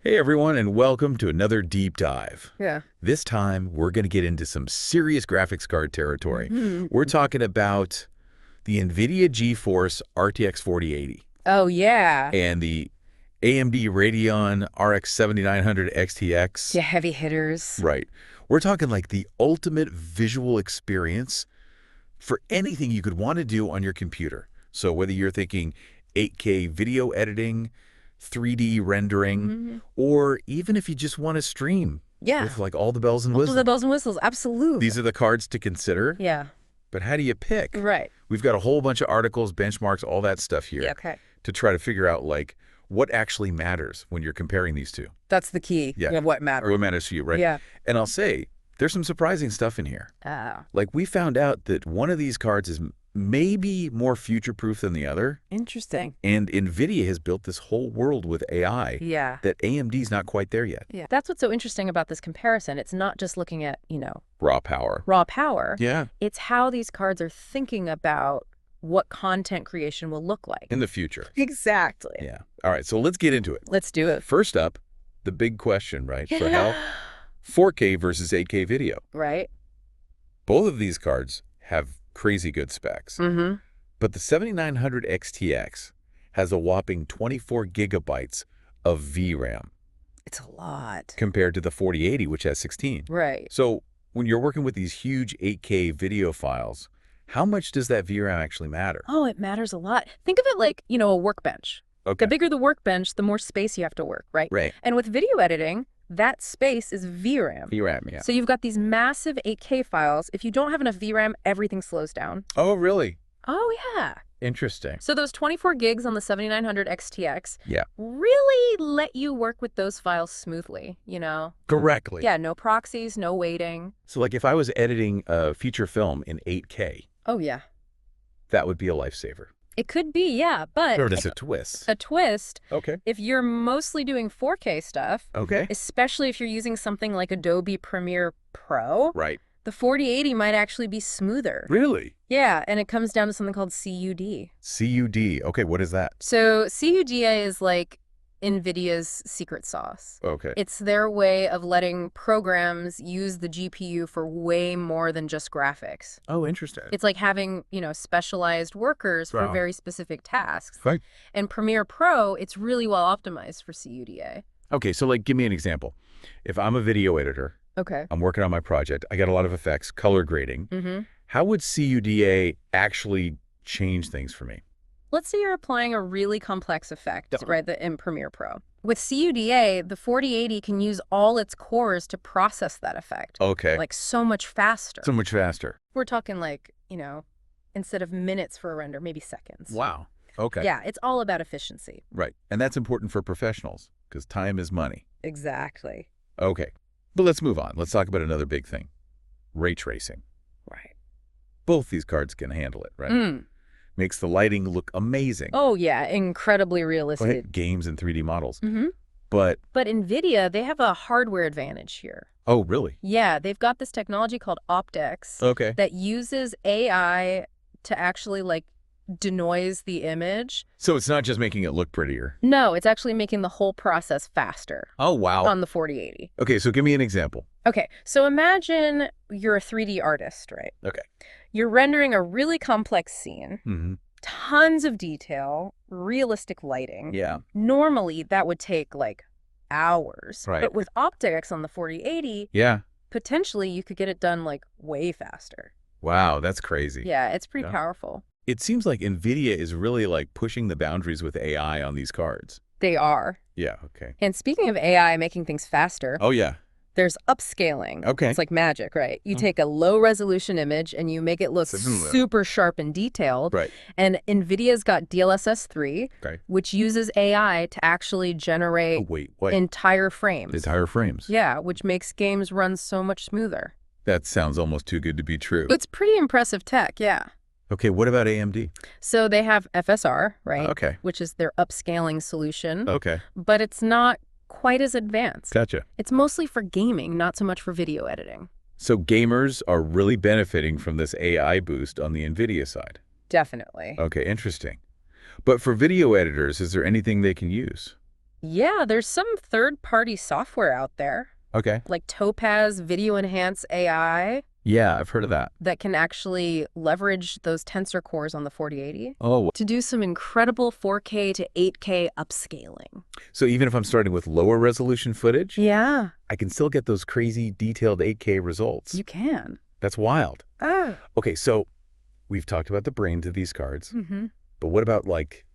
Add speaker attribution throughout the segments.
Speaker 1: Hey everyone, and welcome to another deep dive.
Speaker 2: Yeah.
Speaker 1: This time, we're going to get into some serious graphics card territory.
Speaker 2: Mhm.
Speaker 1: We're talking about the NVIDIA GeForce RTX 4080
Speaker 2: Oh, yeah.
Speaker 1: and the AMD Radeon RX 7900 XTX.
Speaker 2: Yeah, heavy hitters.
Speaker 1: Right. We're talking like the ultimate visual experience for anything you could want to do on your computer. So whether you're thinking 8K video editing, 3D rendering,
Speaker 2: Mhm.
Speaker 1: or even if you just want to stream
Speaker 2: Yeah.
Speaker 1: with like all the bells and
Speaker 2: All
Speaker 1: whistles.
Speaker 2: the bells and whistles, absolutely.
Speaker 1: These are the cards to consider,
Speaker 2: Yeah.
Speaker 1: but how do you pick?
Speaker 2: Right.
Speaker 1: We've got a whole bunch of articles, benchmarks, all that stuff here
Speaker 2: Yeah, okay.
Speaker 1: to try to figure out like what actually matters when you're comparing these two.
Speaker 2: That's the key
Speaker 1: Yeah.
Speaker 2: of what
Speaker 1: Or
Speaker 2: matters.
Speaker 1: what matters to you, right?
Speaker 2: Yeah.
Speaker 1: And I'll say, there's some surprising stuff in here. Like we found out that one of these cards is maybe more future-proof than the other.
Speaker 2: Interesting.
Speaker 1: And NVIDIA has built this whole world with AI
Speaker 2: Yeah.
Speaker 1: that AMD's not quite there yet.
Speaker 2: Yeah. That's what's so interesting about this comparison. It's not just looking at,
Speaker 1: Raw power.
Speaker 2: raw power.
Speaker 1: Yeah.
Speaker 2: It's how these cards are thinking about what content creation will look like.
Speaker 1: In the future.
Speaker 2: Exactly.
Speaker 1: Yeah. All right, so let's get into it.
Speaker 2: Let's do it.
Speaker 1: First up, the big question, right? For how 4K versus 8K video.
Speaker 2: Right?
Speaker 1: Both of these cards have crazy good specs.
Speaker 2: Mm-hmm.
Speaker 1: But the 7900 XTX has a whopping 24 gigabytes of VRAM
Speaker 2: It's a lot.
Speaker 1: compared to the 4080, which has 16.
Speaker 2: Right.
Speaker 1: So when you're working with these huge 8K video files, how much does that VRAM actually matter?
Speaker 2: Oh, it matters a lot. Think of it like, a workbench.
Speaker 1: Okay.
Speaker 2: The bigger the workbench, the more space you have to work, right?
Speaker 1: Right.
Speaker 2: And with video editing, that space is VRAM.
Speaker 1: VRAM, yeah.
Speaker 2: So you've got these massive 8K files. If you don't have enough VRAM, everything slows down.
Speaker 1: Oh, really?
Speaker 2: Oh, yeah.
Speaker 1: Interesting.
Speaker 2: So those 24 gigs on the 7900 XTX
Speaker 1: Yeah.
Speaker 2: really let you work with those files smoothly,
Speaker 1: Correctly.
Speaker 2: Yeah, no proxies, no waiting.
Speaker 1: So like if I was editing a feature film in 8K,
Speaker 2: Oh, yeah.
Speaker 1: that would be a lifesaver.
Speaker 2: It could be, yeah, but
Speaker 1: Or is it a twist?
Speaker 2: a twist,
Speaker 1: Okay.
Speaker 2: if you're mostly doing 4K stuff,
Speaker 1: Okay.
Speaker 2: especially if you're using something like Adobe Premiere Pro,
Speaker 1: Right.
Speaker 2: the 4080 might actually be smoother.
Speaker 1: Really?
Speaker 2: Yeah, and it comes down to something called CUD.
Speaker 1: CUD. Okay, what is that?
Speaker 2: So CUDA is like NVIDIA's secret sauce.
Speaker 1: Okay.
Speaker 2: It's their way of letting programs use the GPU for way more than just graphics.
Speaker 1: Oh, interesting.
Speaker 2: It's like having, specialized workers for
Speaker 1: Wow.
Speaker 2: very specific tasks.
Speaker 1: Right.
Speaker 2: And Premiere Pro, it's really well optimized for CUDA.
Speaker 1: Okay, so like give me an example. If I'm a video editor,
Speaker 2: Okay.
Speaker 1: I'm working on my project, I got a lot of effects, color grading.
Speaker 2: Mm-hmm.
Speaker 1: How would CUDA actually change things for me?
Speaker 2: Let's say you're applying a really complex effect,
Speaker 1: Yeah.
Speaker 2: right, in Premiere Pro. With CUDA, the 4080 can use all its cores to process that effect.
Speaker 1: Okay.
Speaker 2: Like so much faster.
Speaker 1: So much faster.
Speaker 2: We're talking like, instead of minutes for a render, maybe seconds.
Speaker 1: Wow. Okay.
Speaker 2: Yeah, it's all about efficiency.
Speaker 1: Right. And that's important for professionals because time is money.
Speaker 2: Exactly.
Speaker 1: Okay. But let's move on. Let's talk about another big thing. Ray tracing.
Speaker 2: Right.
Speaker 1: Both these cards can handle it, right?
Speaker 2: Mm.
Speaker 1: Makes the lighting look amazing.
Speaker 2: Oh, yeah, incredibly
Speaker 1: Go
Speaker 2: realistic.
Speaker 1: ahead, games and 3D models.
Speaker 2: Mm-hmm.
Speaker 1: But,
Speaker 2: But NVIDIA, they have a hardware advantage here.
Speaker 1: oh, really?
Speaker 2: Yeah, they've got this technology called OptX
Speaker 1: Okay.
Speaker 2: that uses AI to actually denoise the image.
Speaker 1: So it's not just making it look prettier.
Speaker 2: No, it's actually making the whole process faster
Speaker 1: Oh, wow.
Speaker 2: on the 4080.
Speaker 1: Okay, so give me an example.
Speaker 2: Okay, so imagine you're a 3D artist, right?
Speaker 1: Okay.
Speaker 2: You're rendering a really complex scene,
Speaker 1: Mm-hmm.
Speaker 2: tons of detail, realistic lighting.
Speaker 1: Yeah.
Speaker 2: Normally, that would take hours.
Speaker 1: Right.
Speaker 2: But with OptX on the 4080,
Speaker 1: Yeah.
Speaker 2: potentially you could get it done way faster.
Speaker 1: Wow, that's crazy.
Speaker 2: Yeah, it's pretty
Speaker 1: Yeah.
Speaker 2: powerful.
Speaker 1: It seems like NVIDIA is really pushing the boundaries with AI on these cards.
Speaker 2: They are.
Speaker 1: Yeah, okay.
Speaker 2: And speaking of AI making things faster,
Speaker 1: Oh, yeah.
Speaker 2: there's upscaling.
Speaker 1: Okay.
Speaker 2: It's like magic, right? You
Speaker 1: Oh.
Speaker 2: take a low-resolution image and you make it look
Speaker 1: Similar.
Speaker 2: super sharp and detailed.
Speaker 1: Right.
Speaker 2: And NVIDIA's got DLSS 3,
Speaker 1: Okay.
Speaker 2: which uses AI to actually generate
Speaker 1: Oh, wait, what?
Speaker 2: entire frames.
Speaker 1: Entire frames.
Speaker 2: Yeah, which makes games run so much smoother.
Speaker 1: That sounds almost too good to be true.
Speaker 2: It's pretty impressive tech, yeah.
Speaker 1: Okay, what about AMD?
Speaker 2: So they have FSR, right?
Speaker 1: Okay.
Speaker 2: Which is their upscaling solution,
Speaker 1: Okay.
Speaker 2: but it's not quite as advanced.
Speaker 1: Gotcha.
Speaker 2: It's mostly for gaming, not so much for video editing.
Speaker 1: So gamers are really benefiting from this AI boost on the NVIDIA side.
Speaker 2: Definitely.
Speaker 1: Okay, interesting. But for video editors, is there anything they can use?
Speaker 2: Yeah, there's some third-party software out there,
Speaker 1: Okay.
Speaker 2: like Topaz Video Enhance AI,
Speaker 1: Yeah, I've heard of that.
Speaker 2: that can actually leverage those tensor cores on the 4080
Speaker 1: Oh,
Speaker 2: to do some incredible 4K to 8K upscaling.
Speaker 1: so even if I'm starting with lower resolution footage,
Speaker 2: Yeah,
Speaker 1: I can still get those crazy detailed 8K results.
Speaker 2: you can.
Speaker 1: That's wild.
Speaker 2: Oh.
Speaker 1: Okay, so we've talked about the brains of these cards,
Speaker 2: Mm-hmm.
Speaker 1: but what about like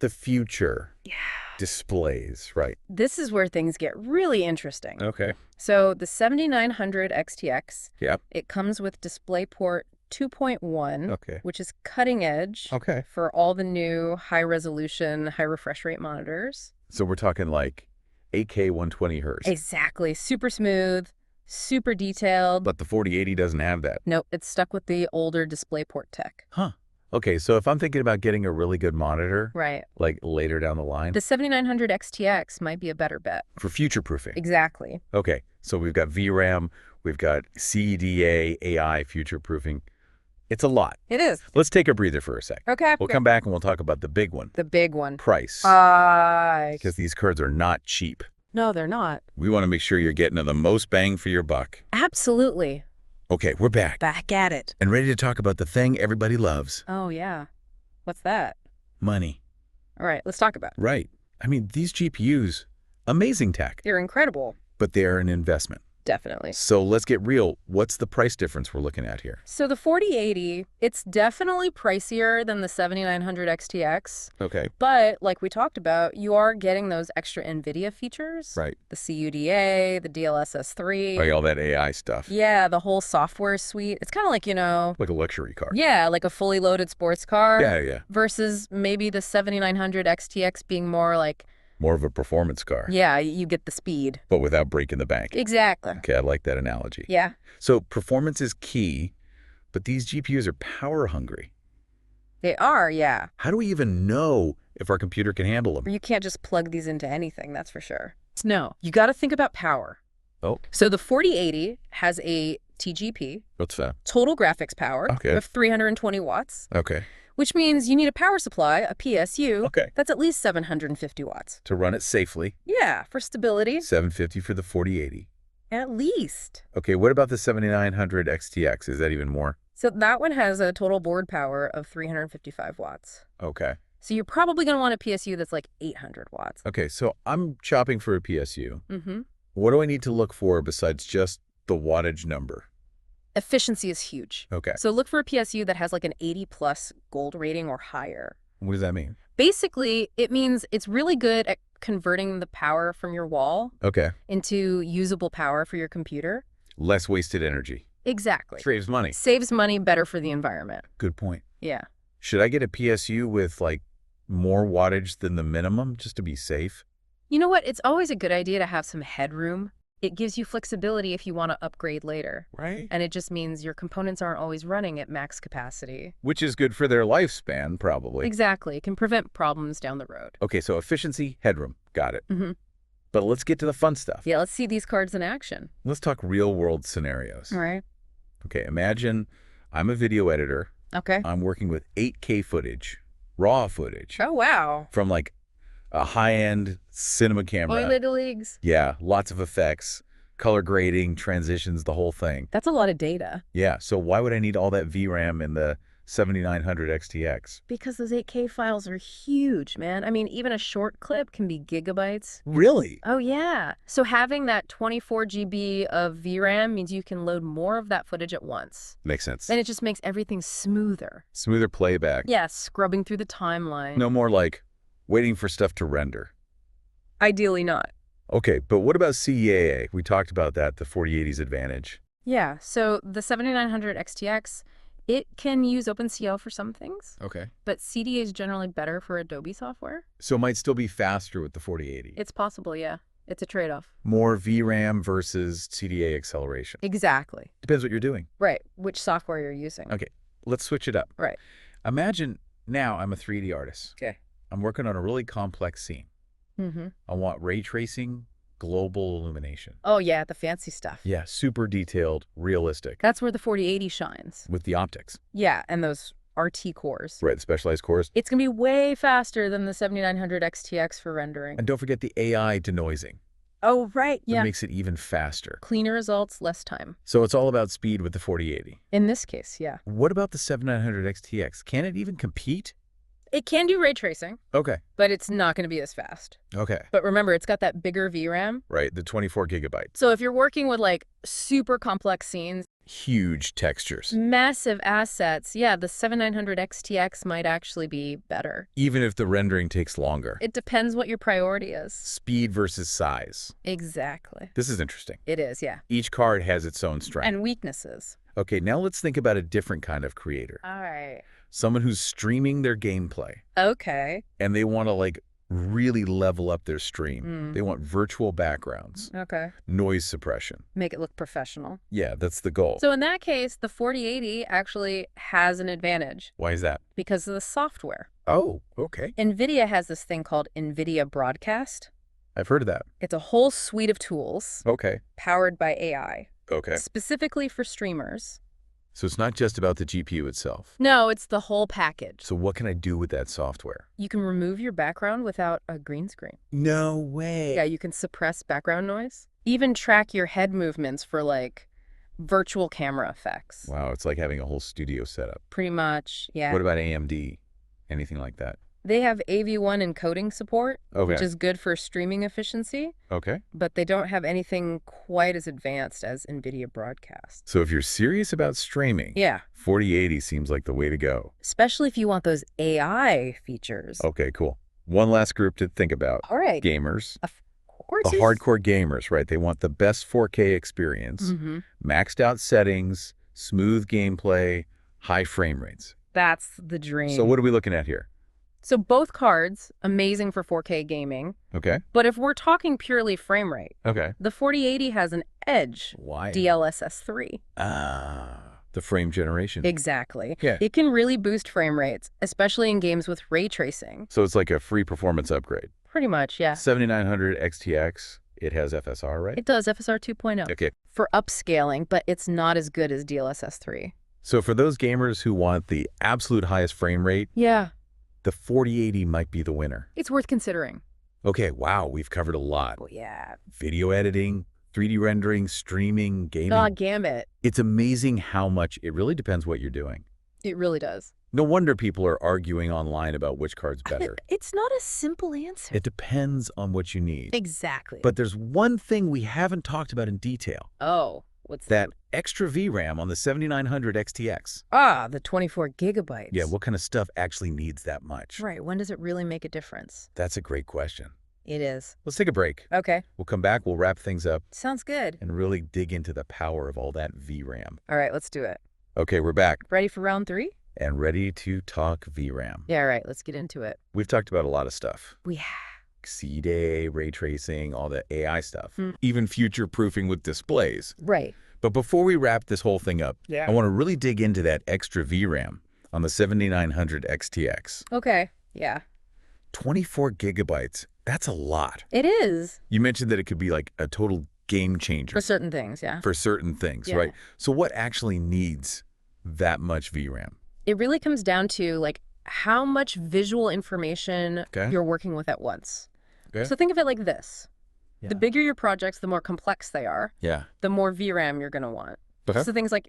Speaker 1: the future
Speaker 2: Yeah.
Speaker 1: displays, right?
Speaker 2: This is where things get really interesting.
Speaker 1: Okay.
Speaker 2: So the 7900 XTX,
Speaker 1: Yep.
Speaker 2: it comes with DisplayPort 2.1,
Speaker 1: Okay.
Speaker 2: which is cutting edge
Speaker 1: Okay.
Speaker 2: for all the new high-resolution, high-refresh rate monitors.
Speaker 1: So we're talking like 8K 120 hertz.
Speaker 2: Exactly. Super smooth, super detailed.
Speaker 1: But the 4080 doesn't have that.
Speaker 2: Nope, it's stuck with the older DisplayPort tech.
Speaker 1: Huh. Okay, so if I'm thinking about getting a really good monitor,
Speaker 2: Right.
Speaker 1: like later down the line,
Speaker 2: The 7900 XTX might be a better bet.
Speaker 1: for future proofing.
Speaker 2: Exactly.
Speaker 1: Okay, so we've got VRAM, we've got CUDA, AI, future proofing. It's a lot.
Speaker 2: It is.
Speaker 1: Let's take a breather for a sec.
Speaker 2: Okay.
Speaker 1: We'll come back and we'll talk about the big one,
Speaker 2: The big one.
Speaker 1: price,
Speaker 2: Because
Speaker 1: because these cards are not cheap.
Speaker 2: no, they're not.
Speaker 1: We want to make sure you're getting the most bang for your buck.
Speaker 2: Absolutely.
Speaker 1: Okay, we're back
Speaker 2: Back at it.
Speaker 1: and ready to talk about the thing everybody loves,
Speaker 2: Oh, yeah. What's that?
Speaker 1: money.
Speaker 2: All right, let's talk about it.
Speaker 1: Right. I mean, these GPUs, amazing tech,
Speaker 2: They're incredible.
Speaker 1: but they're an investment.
Speaker 2: Definitely.
Speaker 1: So let's get real. What's the price difference we're looking at here?
Speaker 2: So the 4080, it's definitely pricier than the 7900 XTX.
Speaker 1: Okay.
Speaker 2: But like we talked about, you are getting those extra NVIDIA features.
Speaker 1: Right.
Speaker 2: The CUDA, the DLSS 3.
Speaker 1: Like all that AI stuff.
Speaker 2: Yeah, the whole software suite. It's kind of like,
Speaker 1: Like a luxury car.
Speaker 2: yeah, like a fully loaded sports car.
Speaker 1: Yeah.
Speaker 2: Versus maybe the 7900 XTX being more like,
Speaker 1: More of a performance car,
Speaker 2: yeah, you get the speed.
Speaker 1: but without breaking the bank.
Speaker 2: Exactly.
Speaker 1: Okay, I like that analogy.
Speaker 2: Yeah.
Speaker 1: So performance is key, but these GPUs are power hungry.
Speaker 2: They are, yeah.
Speaker 1: How do we even know if our computer can handle them?
Speaker 2: You can't just plug these into anything, that's for sure. No, you got to think about power.
Speaker 1: Oh.
Speaker 2: So the 4080 has a TGP,
Speaker 1: What's that?
Speaker 2: total graphics power,
Speaker 1: Okay.
Speaker 2: of 320 watts,
Speaker 1: Okay.
Speaker 2: which means you need a power supply, a PSU,
Speaker 1: Okay.
Speaker 2: that's at least 750 watts.
Speaker 1: To run it safely,
Speaker 2: Yeah, for stability,
Speaker 1: 750 for the 4080.
Speaker 2: at least.
Speaker 1: Okay, what about the 7900 XTX? Is that even more?
Speaker 2: So that one has a total board power of 355 watts.
Speaker 1: Okay.
Speaker 2: So you're probably going to want a PSU that's like 800 watts.
Speaker 1: Okay, so I'm shopping for a PSU.
Speaker 2: Mm-hmm.
Speaker 1: What do I need to look for besides just the wattage number?
Speaker 2: Efficiency is huge.
Speaker 1: Okay.
Speaker 2: So look for a PSU that has like an 80 plus gold rating or higher.
Speaker 1: What does that mean?
Speaker 2: Basically, it means it's really good at converting the power from your wall
Speaker 1: Okay.
Speaker 2: into usable power for your computer.
Speaker 1: Less wasted energy.
Speaker 2: Exactly.
Speaker 1: Saves money.
Speaker 2: Saves money, better for the environment.
Speaker 1: Good point.
Speaker 2: Yeah.
Speaker 1: Should I get a PSU with like more wattage than the minimum just to be safe?
Speaker 2: You know what? It's always a good idea to have some headroom. It gives you flexibility if you want to upgrade later.
Speaker 1: Right.
Speaker 2: And it just means your components aren't always running at max capacity.
Speaker 1: Which is good for their lifespan, probably.
Speaker 2: Exactly. It can prevent problems down the road.
Speaker 1: Okay, so efficiency, headroom. Got it.
Speaker 2: Mm-hmm.
Speaker 1: But let's get to the fun stuff.
Speaker 2: Yeah, let's see these cards in action.
Speaker 1: Let's talk real world scenarios.
Speaker 2: All right.
Speaker 1: Okay, imagine I'm a video editor.
Speaker 2: Okay.
Speaker 1: I'm working with 8K footage, raw footage,
Speaker 2: Oh, wow.
Speaker 1: from like a high-end cinema camera.
Speaker 2: Boy, little leagues.
Speaker 1: Yeah, lots of effects, color grading, transitions, the whole thing.
Speaker 2: That's a lot of data.
Speaker 1: Yeah, so why would I need all that VRAM in the 7900 XTX?
Speaker 2: Because those 8K files are huge, man. I mean, even a short clip can be gigabytes.
Speaker 1: Really?
Speaker 2: Oh, yeah. So having that 24 GB of VRAM means you can load more of that footage at once.
Speaker 1: Makes sense.
Speaker 2: Then it just makes everything smoother.
Speaker 1: Smoother playback.
Speaker 2: Yeah, scrubbing through the timeline.
Speaker 1: No more like waiting for stuff to render.
Speaker 2: Ideally not.
Speaker 1: Okay, but what about CEAA? We talked about that, the 4080's advantage.
Speaker 2: Yeah, so the 7900 XTX, it can use OpenCL for some things,
Speaker 1: Okay.
Speaker 2: but CDA is generally better for Adobe software.
Speaker 1: So it might still be faster with the 4080.
Speaker 2: It's possible, yeah. It's a trade-off.
Speaker 1: More VRAM versus CDA acceleration.
Speaker 2: Exactly.
Speaker 1: Depends what you're doing.
Speaker 2: Right, which software you're using.
Speaker 1: Okay, let's switch it up.
Speaker 2: Right.
Speaker 1: Imagine now I'm a 3D artist.
Speaker 2: Okay.
Speaker 1: I'm working on a really complex scene.
Speaker 2: Mm-hmm.
Speaker 1: I want ray tracing, global illumination.
Speaker 2: Oh, yeah, the fancy stuff.
Speaker 1: Yeah, super detailed, realistic,
Speaker 2: That's where the 4080 shines.
Speaker 1: with the optics.
Speaker 2: Yeah, and those RT cores.
Speaker 1: Right, the specialized cores.
Speaker 2: It's going to be way faster than the 7900 XTX for rendering.
Speaker 1: And don't forget the AI denoising.
Speaker 2: Oh, right.
Speaker 1: It
Speaker 2: Yeah.
Speaker 1: makes it even faster.
Speaker 2: Cleaner results, less time.
Speaker 1: So it's all about speed with the 4080.
Speaker 2: In this case, yeah.
Speaker 1: What about the 7900 XTX? Can it even compete?
Speaker 2: It can do ray tracing,
Speaker 1: Okay.
Speaker 2: but it's not going to be as fast.
Speaker 1: Okay.
Speaker 2: But remember, it's got that bigger VRAM.
Speaker 1: Right, the 24 gigabytes.
Speaker 2: So if you're working with like super complex scenes,
Speaker 1: Huge textures.
Speaker 2: massive assets, yeah, the 7900 XTX might actually be better.
Speaker 1: Even if the rendering takes longer.
Speaker 2: It depends what your priority is.
Speaker 1: Speed versus size.
Speaker 2: Exactly.
Speaker 1: This is interesting.
Speaker 2: It is, yeah.
Speaker 1: Each card has its own strength.
Speaker 2: And weaknesses.
Speaker 1: Okay, now let's think about a different kind of creator.
Speaker 2: All right.
Speaker 1: Someone who's streaming their gameplay.
Speaker 2: Okay.
Speaker 1: And they want to like really level up their stream. They want virtual backgrounds,
Speaker 2: Okay.
Speaker 1: noise suppression.
Speaker 2: Make it look professional.
Speaker 1: Yeah, that's the goal.
Speaker 2: So in that case, the 4080 actually has an advantage
Speaker 1: Why is that?
Speaker 2: because of the software.
Speaker 1: Oh, okay.
Speaker 2: NVIDIA has this thing called NVIDIA Broadcast.
Speaker 1: I've heard of that.
Speaker 2: It's a whole suite of tools
Speaker 1: Okay.
Speaker 2: powered by AI,
Speaker 1: Okay.
Speaker 2: specifically for streamers.
Speaker 1: So it's not just about the GPU itself.
Speaker 2: No, it's the whole package.
Speaker 1: So what can I do with that software?
Speaker 2: You can remove your background without a green screen.
Speaker 1: No way.
Speaker 2: Yeah, you can suppress background noise. Even track your head movements for like virtual camera effects.
Speaker 1: Wow, it's like having a whole studio setup.
Speaker 2: Pretty much, yeah.
Speaker 1: What about AMD? Anything like that?
Speaker 2: They have AV1 encoding support,
Speaker 1: Okay.
Speaker 2: which is good for streaming efficiency,
Speaker 1: Okay.
Speaker 2: but they don't have anything quite as advanced as NVIDIA Broadcast.
Speaker 1: So if you're serious about streaming,
Speaker 2: Yeah,
Speaker 1: 4080 seems like the way to go.
Speaker 2: especially if you want those AI features.
Speaker 1: Okay, cool. One last group to think about.
Speaker 2: All right.
Speaker 1: Gamers.
Speaker 2: Of course.
Speaker 1: The hardcore gamers, right? They want the best 4K experience, maxed out settings, smooth gameplay, high frame rates.
Speaker 2: That's the dream.
Speaker 1: So what are we looking at here?
Speaker 2: So both cards, amazing for 4K gaming,
Speaker 1: Okay.
Speaker 2: but if we're talking purely frame rate,
Speaker 1: Okay.
Speaker 2: the 4080 has an edge,
Speaker 1: Why?
Speaker 2: DLSS 3.
Speaker 1: The frame generation.
Speaker 2: Exactly.
Speaker 1: Yeah.
Speaker 2: It can really boost frame rates, especially in games with ray tracing.
Speaker 1: So it's like a free performance upgrade.
Speaker 2: Pretty much, yeah.
Speaker 1: 7900 XTX, it has FSR, right?
Speaker 2: It does, FSR 2.0.
Speaker 1: Okay.
Speaker 2: For upscaling, but it's not as good as DLSS 3.
Speaker 1: So for those gamers who want the absolute highest frame rate,
Speaker 2: Yeah.
Speaker 1: the 4080 might be the winner.
Speaker 2: It's worth considering.
Speaker 1: Okay, wow, we've covered a lot.
Speaker 2: Oh, yeah.
Speaker 1: Video editing, 3D rendering, streaming, gaming.
Speaker 2: Oh, gamut.
Speaker 1: It's amazing how much it really depends what you're doing.
Speaker 2: It really does.
Speaker 1: No wonder people are arguing online about which card's better.
Speaker 2: It's not a simple answer.
Speaker 1: It depends on what you need.
Speaker 2: Exactly.
Speaker 1: But there's one thing we haven't talked about in detail.
Speaker 2: Oh, what's
Speaker 1: That extra VRAM on the 7900 XTX.
Speaker 2: the 24 gigabytes.
Speaker 1: Yeah, what kind of stuff actually needs that much?
Speaker 2: Right. When does it really make a difference?
Speaker 1: That's a great question.
Speaker 2: It is.
Speaker 1: Let's take a break.
Speaker 2: Okay.
Speaker 1: We'll come back, we'll wrap things up,
Speaker 2: Sounds good.
Speaker 1: and really dig into the power of all that VRAM.
Speaker 2: All right, let's do it.
Speaker 1: Okay, we're back
Speaker 2: Ready for round 3?
Speaker 1: and ready to talk VRAM.
Speaker 2: Yeah, all right. Let's get into it.
Speaker 1: We've talked about a lot of stuff.
Speaker 2: We have.
Speaker 1: CUDA, ray tracing, all the AI stuff, even future-proofing with displays.
Speaker 2: Right.
Speaker 1: But before we wrap this whole thing up,
Speaker 2: Yeah.
Speaker 1: I want to really dig into that extra VRAM on the 7900 XTX.
Speaker 2: Okay. Yeah.
Speaker 1: 24 gigabytes, that's a lot.
Speaker 2: It is.
Speaker 1: You mentioned that it could be like a total game changer
Speaker 2: For certain things, yeah.
Speaker 1: for certain things,
Speaker 2: Yeah.
Speaker 1: right? So what actually needs that much VRAM?
Speaker 2: It really comes down to like how much visual information
Speaker 1: Okay.
Speaker 2: you're working with at once.
Speaker 1: Okay.
Speaker 2: So think of it like this.
Speaker 1: Yeah.
Speaker 2: The bigger your projects, the more complex they are,
Speaker 1: Yeah.
Speaker 2: the more VRAM you're going to want.
Speaker 1: Okay.
Speaker 2: So things like,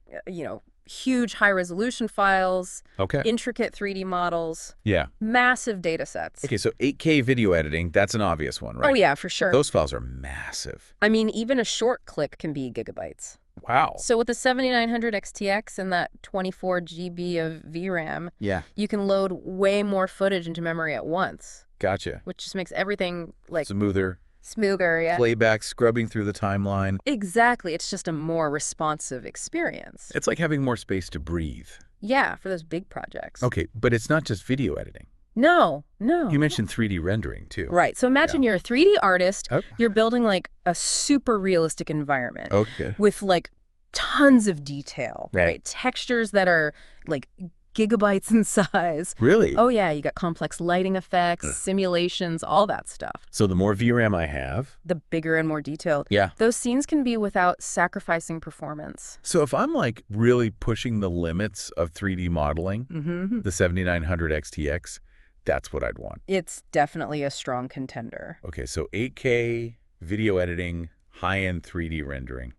Speaker 2: huge high-resolution files,
Speaker 1: Okay.
Speaker 2: intricate 3D models,
Speaker 1: Yeah.
Speaker 2: massive data sets.
Speaker 1: Okay, so 8K video editing, that's an obvious one, right?
Speaker 2: Oh, yeah, for sure.
Speaker 1: Those files are massive.
Speaker 2: I mean, even a short clip can be gigabytes.
Speaker 1: Wow.
Speaker 2: So with the 7900 XTX and that 24 GB of VRAM,
Speaker 1: Yeah.
Speaker 2: you can load way more footage into memory at once,
Speaker 1: Gotcha.
Speaker 2: which just makes everything like
Speaker 1: Smoother,
Speaker 2: smoother, yeah.
Speaker 1: playback, scrubbing through the timeline.
Speaker 2: Exactly. It's just a more responsive experience.
Speaker 1: It's like having more space to breathe.
Speaker 2: Yeah, for those big projects.
Speaker 1: Okay, but it's not just video editing.
Speaker 2: No.
Speaker 1: You mentioned 3D rendering, too.
Speaker 2: Right. So imagine you're a 3D artist.
Speaker 1: Okay.
Speaker 2: You're building like a super realistic environment
Speaker 1: Okay.
Speaker 2: with like tons of detail,
Speaker 1: Right.
Speaker 2: right? Textures that are like gigabytes in size.
Speaker 1: Really?
Speaker 2: Oh yeah, you got complex lighting effects,
Speaker 1: Ugh.
Speaker 2: simulations, all that stuff.
Speaker 1: So the more VRAM I have,
Speaker 2: The bigger and more detailed.
Speaker 1: yeah.
Speaker 2: Those scenes can be without sacrificing performance.
Speaker 1: So if I'm like really pushing the limits of 3D modeling, the 7900 XTX, that's what I'd want.
Speaker 2: It's definitely a strong contender.
Speaker 1: Okay, so 8K video editing, high-end 3D rendering.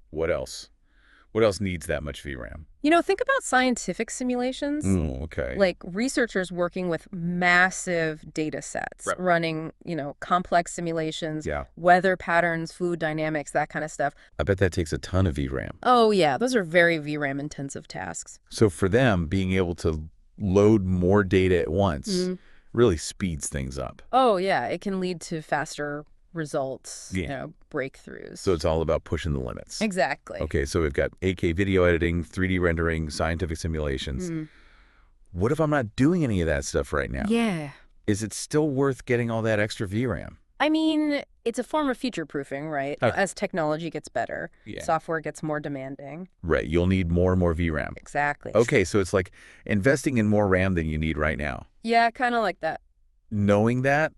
Speaker 1: What else? What else needs that much VRAM?
Speaker 2: You know, think about scientific simulations.
Speaker 1: Okay.
Speaker 2: Like researchers working with massive data sets,
Speaker 1: Right.
Speaker 2: running, complex simulations,
Speaker 1: Yeah.
Speaker 2: weather patterns, fluid dynamics, that kind of stuff.
Speaker 1: I bet that takes a ton of VRAM.
Speaker 2: Oh yeah, those are very VRAM intensive tasks.
Speaker 1: So for them, being able to load more data at once really speeds things up.
Speaker 2: Oh yeah, it can lead to faster results,
Speaker 1: Yeah.
Speaker 2: breakthroughs.
Speaker 1: So it's all about pushing the limits.
Speaker 2: Exactly.
Speaker 1: Okay, so we've got 8K video editing, 3D rendering, scientific simulations. What if I'm not doing any of that stuff right now?
Speaker 2: Yeah.
Speaker 1: Is it still worth getting all that extra VRAM?
Speaker 2: I mean, it's a form of future-proofing, right?
Speaker 1: Okay.
Speaker 2: As technology gets better,
Speaker 1: Yeah.
Speaker 2: software gets more demanding.
Speaker 1: Right, you'll need more and more VRAM.
Speaker 2: Exactly.
Speaker 1: Okay, so it's like investing in more RAM than you need right now.
Speaker 2: Yeah, kind of like that.
Speaker 1: Knowing that,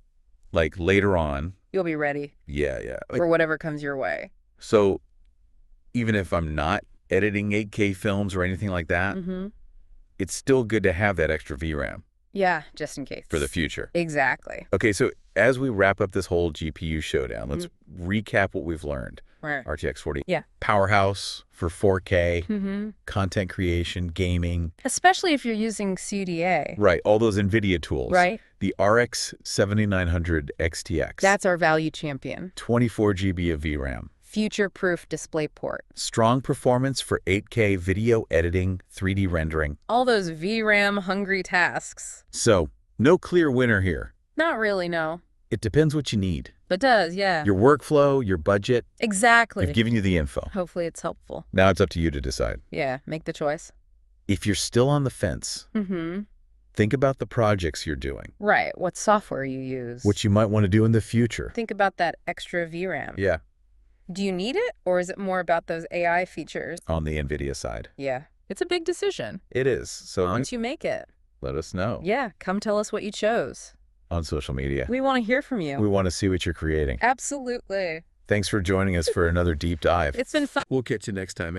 Speaker 1: like later on,
Speaker 2: You'll be ready
Speaker 1: yeah.
Speaker 2: for whatever comes your way.
Speaker 1: So even if I'm not editing 8K films or anything like that, it's still good to have that extra VRAM
Speaker 2: Yeah, just in case.
Speaker 1: for the future.
Speaker 2: Exactly.
Speaker 1: Okay, so as we wrap up this whole GPU showdown, let's recap what we've learned.
Speaker 2: Right.
Speaker 1: RTX 40.
Speaker 2: Yeah.
Speaker 1: Powerhouse for 4K, content creation, gaming.
Speaker 2: Especially if you're using CUDA.
Speaker 1: Right, all those NVIDIA tools.
Speaker 2: Right.
Speaker 1: The RX 7900 XTX.
Speaker 2: That's our value champion.
Speaker 1: 24 GB of VRAM.
Speaker 2: Future-proof DisplayPort.
Speaker 1: Strong performance for 8K video editing, 3D rendering.
Speaker 2: All those VRAM-hungry tasks.
Speaker 1: So, no clear winner here.
Speaker 2: Not really, no.
Speaker 1: It depends what you need.
Speaker 2: But does, yeah.
Speaker 1: Your workflow, your budget.
Speaker 2: Exactly.
Speaker 1: I've given you the info.
Speaker 2: Hopefully it's helpful.
Speaker 1: Now it's up to you to decide.
Speaker 2: Yeah, make the choice.
Speaker 1: If you're still on the fence, think about the projects you're doing.
Speaker 2: Right, what software you use.
Speaker 1: What you might want to do in the future.
Speaker 2: Think about that extra VRAM.
Speaker 1: Yeah,
Speaker 2: Do you need it, or is it more about those AI features?
Speaker 1: on the NVIDIA side.
Speaker 2: Yeah. It's a big decision.
Speaker 1: It is. So
Speaker 2: Once you make it.
Speaker 1: let us know
Speaker 2: Yeah, come tell us what you chose.
Speaker 1: on social media.
Speaker 2: We want to hear from you.
Speaker 1: We want to see what you're creating.
Speaker 2: Absolutely.
Speaker 1: Thanks for joining us for another deep dive.
Speaker 2: It's been fun.
Speaker 1: We'll catch you next time.